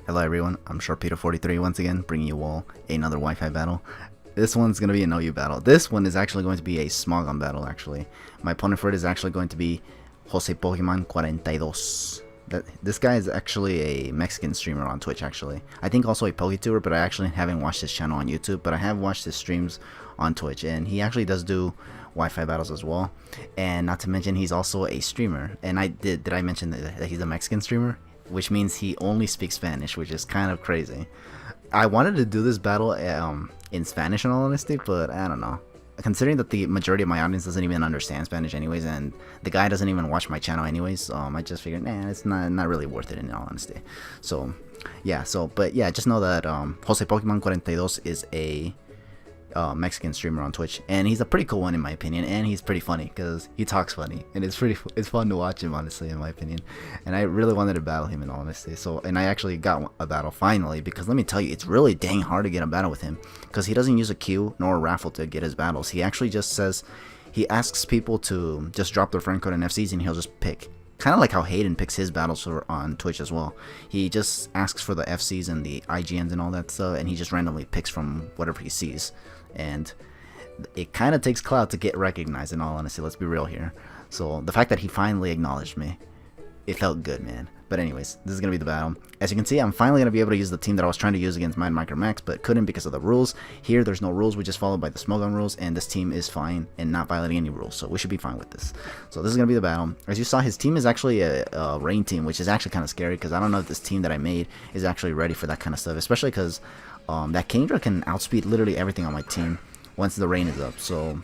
Hello everyone, I'm Sharpedo43 once again, bringing you all another Wi-Fi battle. This one's going to be a no-you battle. This one is actually going to be a Smogon battle, actually. My opponent for it is actually going to be JosePokemon42. This guy is actually a Mexican streamer on Twitch, actually. I think also a PokéTuber, but I actually haven't watched his channel on YouTube, but I have watched his streams on Twitch, and he actually does do Wi-Fi battles as well. And not to mention, he's also a streamer. And did I mention that he's a Mexican streamer? Which means he only speaks Spanish, which is kind of crazy. I wanted to do this battle in Spanish in all honesty, but I don't know. Considering that the majority of my audience doesn't even understand Spanish anyways, and the guy doesn't even watch my channel anyways, I just figured, nah, it's not really worth it in all honesty. So, yeah, but yeah, just know that JosePokemon42 is a Mexican streamer on Twitch, and he's a pretty cool one in my opinion, and he's pretty funny because he talks funny, and it's fun to watch him, honestly, in my opinion. And I really wanted to battle him in all honesty, and I actually got a battle finally, because let me tell you, it's really dang hard to get a battle with him because he doesn't use a queue nor a raffle to get his battles. He actually just says, he asks people to just drop their friend code in FCs and he'll just pick. Kind of like how Hayden picks his battles on Twitch as well. He just asks for the FCs and the IGNs and all that stuff, and he just randomly picks from whatever he sees. And it kind of takes clout to get recognized, in all honesty, let's be real here. So the fact that he finally acknowledged me, it felt good, man. But anyways, this is going to be the battle. As you can see, I'm finally going to be able to use the team that I was trying to use against Mad Micro Max, but couldn't because of the rules. Here, there's no rules. We just followed by the Smogon rules, and this team is fine and not violating any rules, so we should be fine with this. So this is going to be the battle. As you saw, his team is actually a rain team, which is actually kind of scary because I don't know if this team that I made is actually ready for that kind of stuff, especially because that Kingdra can outspeed literally everything on my team once the rain is up. So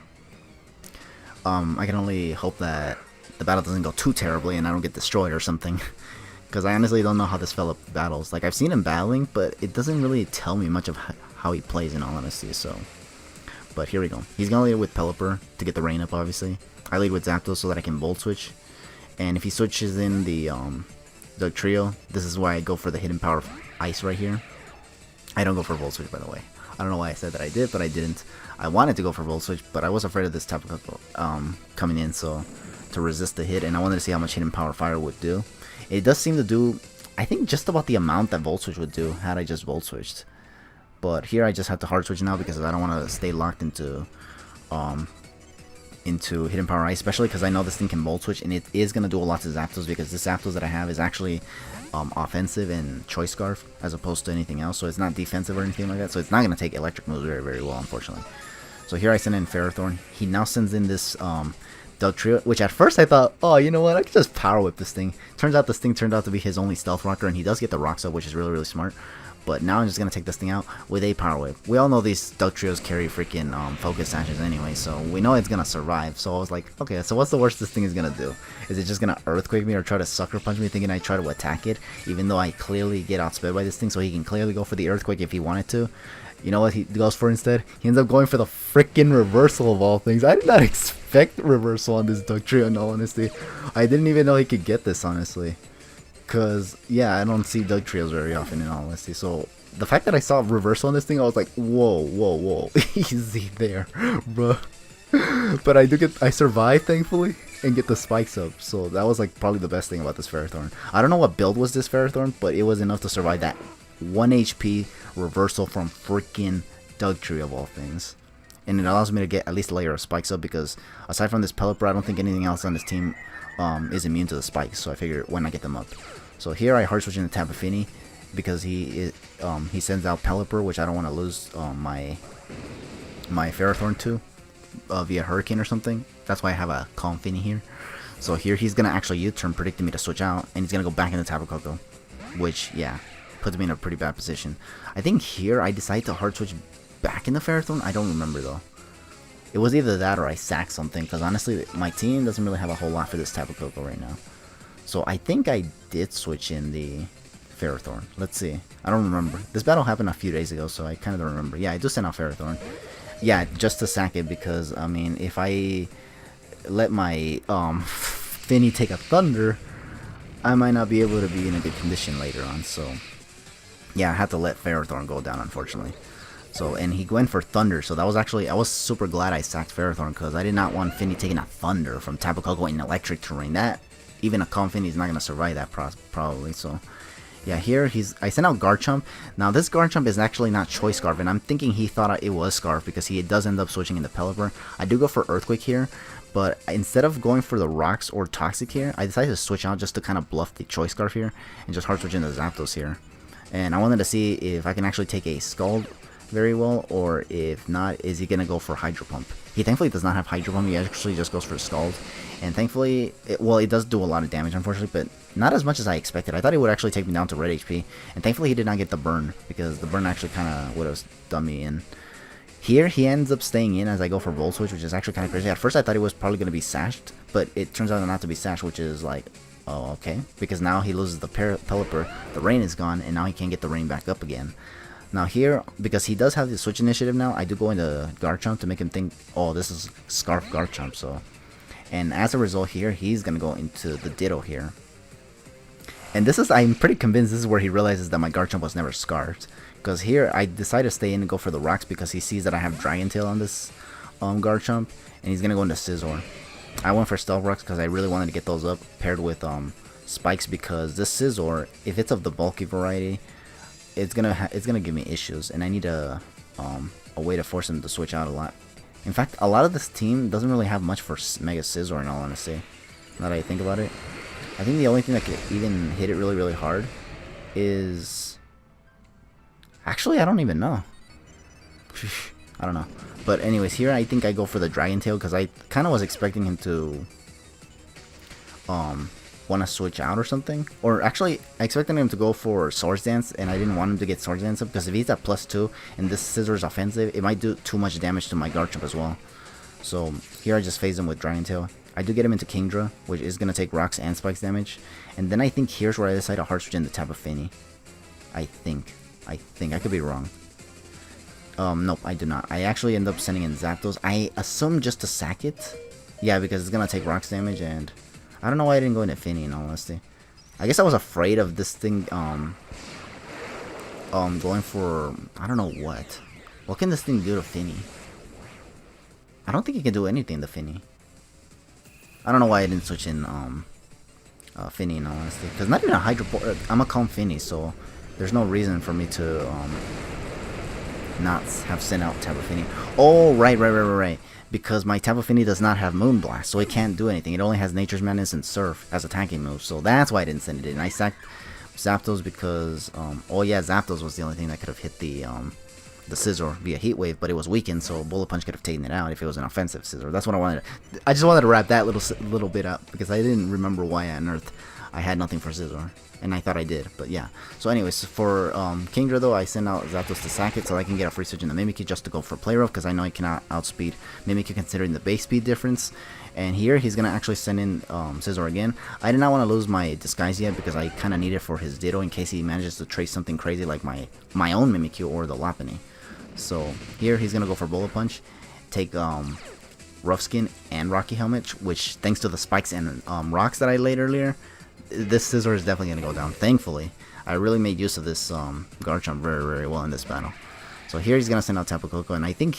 I can only hope that the battle doesn't go too terribly and I don't get destroyed or something. Because I honestly don't know how this fella battles. Like, I've seen him battling, but it doesn't really tell me much of how he plays, in all honesty. So, but here we go. He's gonna lead with Pelipper to get the rain up, obviously. I lead with Zapdos so that I can Volt Switch. And if he switches in the Trio, this is why I go for the Hidden Power Ice right here. I don't go for Volt Switch, by the way. I don't know why I said that I did, but I didn't. I wanted to go for Volt Switch, but I was afraid of this type of coming in, so to resist the hit, and I wanted to see how much Hidden Power Fire would do. It does seem to do, I think, just about the amount that Volt Switch would do had I just Volt Switched. But here I just have to Hard Switch now because I don't want to stay locked into Hidden Power Ice, especially because I know this thing can Volt Switch, and it is going to do a lot to Zapdos because this Zapdos that I have is actually offensive and Choice Scarf as opposed to anything else, so it's not defensive or anything like that, so it's not going to take electric moves very, very well, unfortunately. So here I send in Ferrothorn. He now sends in this Trio, which at first I thought, oh, you know what, I could just Power Whip this thing. Turns out this thing turned out to be his only Stealth Rocker, and he does get the Rocks up, which is really, really smart. But now I'm just going to take this thing out with a Power Whip. We all know these Trios carry freaking Focus Sashes anyway, so we know it's going to survive. So I was like, okay, so what's the worst this thing is going to do? Is it just going to Earthquake me or try to Sucker Punch me thinking I try to attack it? Even though I clearly get outsped by this thing, so he can clearly go for the Earthquake if he wanted to. You know what he goes for instead? He ends up going for the freaking Reversal of all things. I did not expect Reversal on this Trio, in all honesty. I didn't even know he could get this, honestly. Because, yeah, I don't see Trios very often, in all honesty. So, the fact that I saw Reversal on this thing, I was like, whoa, whoa, whoa. Easy there, bro. But I survived, thankfully, and get the spikes up. So, that was, like, probably the best thing about this Ferrothorn. I don't know what build was this Ferrothorn, but it was enough to survive that 1 HP Reversal from freaking Trio of all things. And it allows me to get at least a layer of spikes up because aside from this Pelipper, I don't think anything else on this team is immune to the spikes. So I figured why not get them up. So here I hard switch into Tapu Fini because he sends out Pelipper, which I don't want to lose my Ferrothorn to via Hurricane or something. That's why I have a Calm Fini here. So here he's gonna actually U-turn, predicting me to switch out, and he's gonna go back into Tapu Koko, which, yeah, puts me in a pretty bad position. I think here I decided to hard switch back in the Ferrothorn. I don't remember though. It was either that or I sacked something, because honestly my team doesn't really have a whole lot for this Tapu Koko right now. So I think I did switch in the Ferrothorn. Let's see. I don't remember. This battle happened a few days ago, so I kind of don't remember. Yeah, I just sent out Ferrothorn. Yeah, just to sack it, because I mean, if I let my Finny take a Thunder, I might not be able to be in a good condition later on. So yeah, I had to let Ferrothorn go down, unfortunately. So, and he went for Thunder, so that was actually, I was super glad I sacked Ferrothorn, because I did not want Finny taking a Thunder from Tapu Koko in electric terrain. That, even a Calm Finny is not going to survive that probably, so Yeah, here I sent out Garchomp. Now this Garchomp is actually not Choice Scarf, and I'm thinking he thought it was Scarf because he does end up switching into Pelipper. I do go for Earthquake here, but instead of going for the Rocks or Toxic here, I decided to switch out just to kind of bluff the Choice Scarf here and just hard switch into Zapdos here. And I wanted to see if I can actually take a Scald very well, or if not, is he gonna go for Hydro Pump? He thankfully does not have Hydro Pump. He actually just goes for Scald, and thankfully, it does do a lot of damage, unfortunately, but not as much as I expected. I thought he would actually take me down to red HP, and thankfully he did not get the burn, because the burn actually kind of would have done me in. Here, he ends up staying in as I go for Volt Switch, which is actually kind of crazy. At first, I thought he was probably going to be sashed, but it turns out not to be sashed, which is like, oh, okay, because now he loses the Pelipper, the rain is gone, and now he can't get the rain back up again. Now here, because he does have the switch initiative now, I do go into Garchomp to make him think, oh, this is Scarf Garchomp, so. And as a result here, he's going to go into the Ditto here. And this is, I'm pretty convinced this is where he realizes that my Garchomp was never Scarfed. Because here, I decided to stay in and go for the Rocks because he sees that I have Dragon Tail on this Garchomp, and he's going to go into Scizor. I went for Stealth Rocks because I really wanted to get those up, paired with Spikes, because this Scizor, if it's of the bulky variety, it's gonna give me issues, and I need a way to force him to switch out a lot. In fact, a lot of this team doesn't really have much for Mega Scizor, in all honesty. Now that I think about it, I think the only thing that could even hit it really, really hard is... Actually, I don't even know. I don't know. But anyways, here I think I go for the Dragon Tail because I kind of was expecting him to want to switch out or something. Or actually, I expected him to go for Swords Dance, and I didn't want him to get Swords Dance up because if he's at +2 and this Scizor is offensive, it might do too much damage to my Garchomp as well. So here I just phase him with Dragon Tail. I do get him into Kingdra, which is going to take Rocks and Spikes damage. And then I think here's where I decide to Hard Switch into Tapu Fini. I think. I could be wrong. Nope, I do not. I actually end up sending in Zapdos. I assume just to sack it. Yeah, because it's going to take Rocks damage, and I don't know why I didn't go into Fini, in all honesty. I guess I was afraid of this thing, going for, I don't know what. What can this thing do to Fini? I don't think it can do anything to Fini. I don't know why I didn't switch in, Fini, in all honesty. Because not even a Hydro... I'm a calm Fini, so there's no reason for me to, not have sent out Tapu Fini. Oh, right. Because my Tapu Fini does not have Moonblast, so it can't do anything. It only has Nature's Madness and Surf as attacking moves, so that's why I didn't send it in. I sacked Zapdos because, oh yeah, Zapdos was the only thing that could have hit the Scizor via Heat Wave, but it was weakened, so Bullet Punch could have taken it out if it was an offensive Scizor. That's what I wanted. I just wanted to wrap that little bit up because I didn't remember why on Earth I had nothing for Scizor, and I thought I did, but yeah. So anyways, for Kingdra though, I send out Zapdos to sack it so I can get a free switch in the Mimikyu just to go for Play Rough because I know he cannot outspeed Mimikyu considering the base speed difference. And here he's gonna actually send in Scizor again. I did not want to lose my Disguise yet because I kind of need it for his Ditto in case he manages to trace something crazy like my own Mimikyu or the Lopunny. So here he's gonna go for Bullet Punch, take Rough Skin and Rocky Helmet, which thanks to the Spikes and Rocks that I laid earlier, this Scizor is definitely gonna go down. Thankfully, I really made use of this Garchomp very well in this battle. So here he's gonna send out Tapu Koko, and I think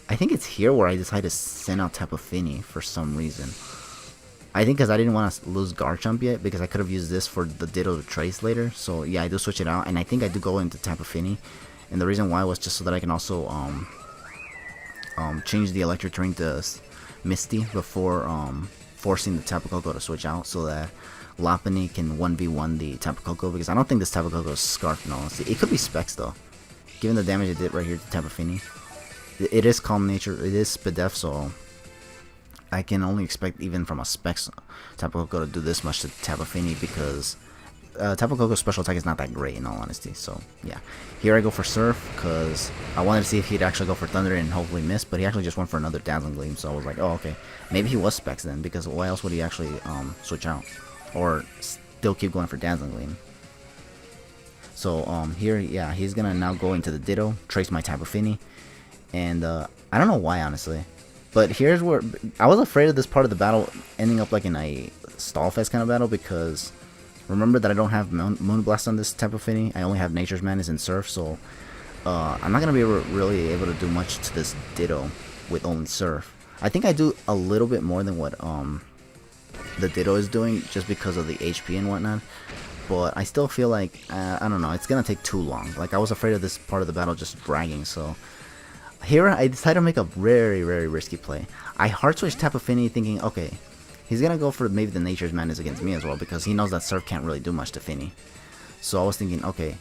it's here where I decide to send out Tapu Fini for some reason. I think because I didn't want to lose Garchomp yet, because I could have used this for the Ditto to trace later. So yeah, I do switch it out, and I think I do go into Tapu Fini. And the reason why was just so that I can also change the Electric Terrain to Misty before forcing the Tapu Koko to switch out, so that Lopunny can 1v1 the Tapu Koko, because I don't think this Tapu Koko is Scarf, no. It could be Specs though, given the damage it did right here to Tapu Fini. It is Calm Nature, it is Spadef, so I can only expect even from a Specs Tapu Koko to do this much to Tapu Fini, because Tapu Koko's special attack is not that great in all honesty. So yeah, here I go for Surf because I wanted to see if he'd actually go for Thunder and hopefully miss, but he actually just went for another Dazzling Gleam. So I was like, oh okay, maybe he was Specs then, because why else would he actually switch out or still keep going for Dazzling Gleam? So here, yeah, he's gonna now go into the Ditto, trace my Tapu Fini, and I don't know why honestly, but here's where I was afraid of this part of the battle ending up like in a Stallfest kind of battle, because remember that I don't have Moonblast on this Tapu Fini. I only have Nature's Madness and Surf, so I'm not going to be really able to do much to this Ditto with only Surf. I think I do a little bit more than what the Ditto is doing, just because of the HP and whatnot. but I still feel like, I don't know, it's gonna take too long. Like, I was afraid of this part of the battle just dragging, so here I decided to make a very, very risky play. I hard switched Tapu Fini thinking, okay, he's gonna go for maybe the Nature's Madness against me as well, because he knows that Surf can't really do much to Fini. So I was thinking, okay,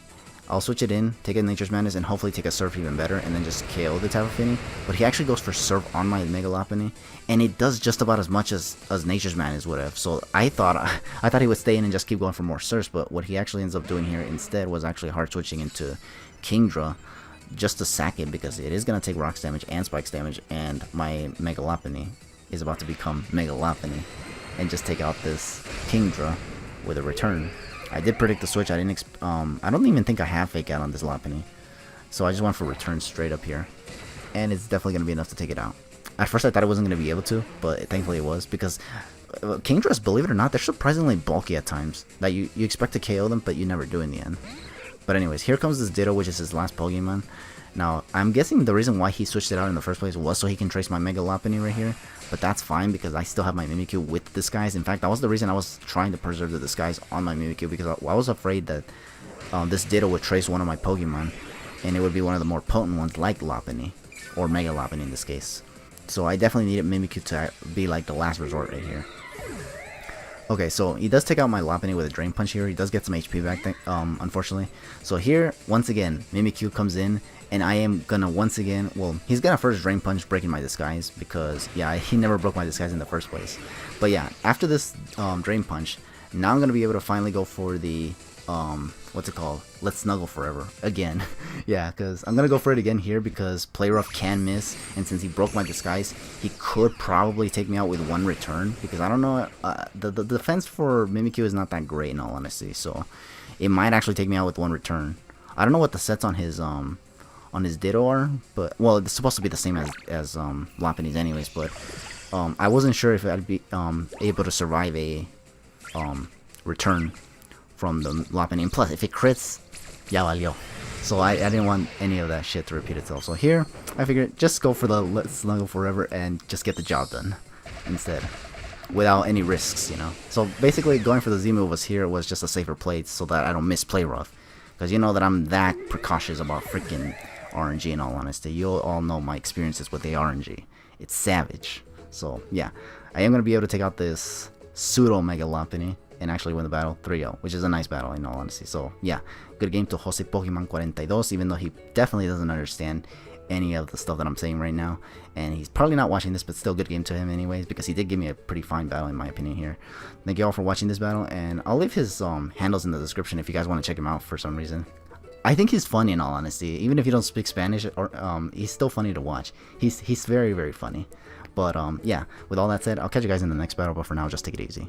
I'll switch it in, take a Nature's Madness, and hopefully take a Surf even better, and then just KO the Tapu Fini. But he actually goes for Surf on my Mega Lopunny, and it does just about as much as Nature's Madness would have. So I thought he would stay in and just keep going for more Surfs, but what he actually ends up doing here instead was actually hard switching into Kingdra just to sack it, because it is going to take Rocks damage and Spikes damage, and my Mega Lopunny is about to become Mega Lopunny and just take out this Kingdra with a return. I did predict the switch. I don't even think I have Fake Out on this Lopunny, so I just went for return straight up here, and it's definitely going to be enough to take it out. At first I thought I wasn't going to be able to, but thankfully it was, because Kingdras, believe it or not, they're surprisingly bulky at times. That you expect to KO them, but you never do in the end. But anyways, here comes this Ditto, which is his last Pokemon. Now, I'm guessing the reason why he switched it out in the first place was so he can trace my Mega Lopunny right here. But that's fine, because I still have my Mimikyu with Disguise. In fact, that was the reason I was trying to preserve the Disguise on my Mimikyu, because I was afraid that this Ditto would trace one of my Pokemon, and it would be one of the more potent ones like Lopunny, or Mega Lopunny in this case. So I definitely needed Mimikyu to be like the last resort right here. Okay, so he does take out my Lopunny with a Drain Punch here. He does get some HP back, unfortunately. So here, once again, Mimikyu comes in, and I am gonna once again, well, he's gonna first Drain Punch, breaking my Disguise, because, yeah, he never broke my Disguise in the first place. But yeah, after this Drain Punch, now I'm gonna be able to finally go for the, what's it called? Let's Snuggle Forever again. Yeah, because I'm gonna go for it again here, because Play Rough can miss, and since he broke my Disguise, he could probably take me out with one return, because I don't know, the defense for Mimikyu is not that great in all honesty, so it might actually take me out with one return. I don't know what the sets on his Ditto are, but, well, it's supposed to be the same as Lopunny's anyways, but I wasn't sure if I'd be able to survive a return from the Lopunny, and plus if it crits, ya valió. So I didn't want any of that shit to repeat itself. So here I figured just go for the Let's Snuggle Forever and just get the job done instead, without any risks, you know. So basically going for the Z move was just a safer play, so that I don't miss Play Rough, because you know that I'm that precautious about freaking RNG. In all honesty, you all know my experiences with the RNG. It's savage. So yeah, I am going to be able to take out this pseudo Mega Lopunny and actually win the battle 3-0, which is a nice battle in all honesty. So yeah, good game to JosePokemon42, even though he definitely doesn't understand any of the stuff that I'm saying right now, and he's probably not watching this, but still good game to him anyways, because he did give me a pretty fine battle in my opinion here. Thank you all for watching this battle, and I'll leave his handles in the description if you guys want to check him out for some reason. I think he's funny in all honesty, even if you don't speak Spanish, or he's still funny to watch. He's very, very funny. But yeah, with all that said, I'll catch you guys in the next battle, but for now, just take it easy.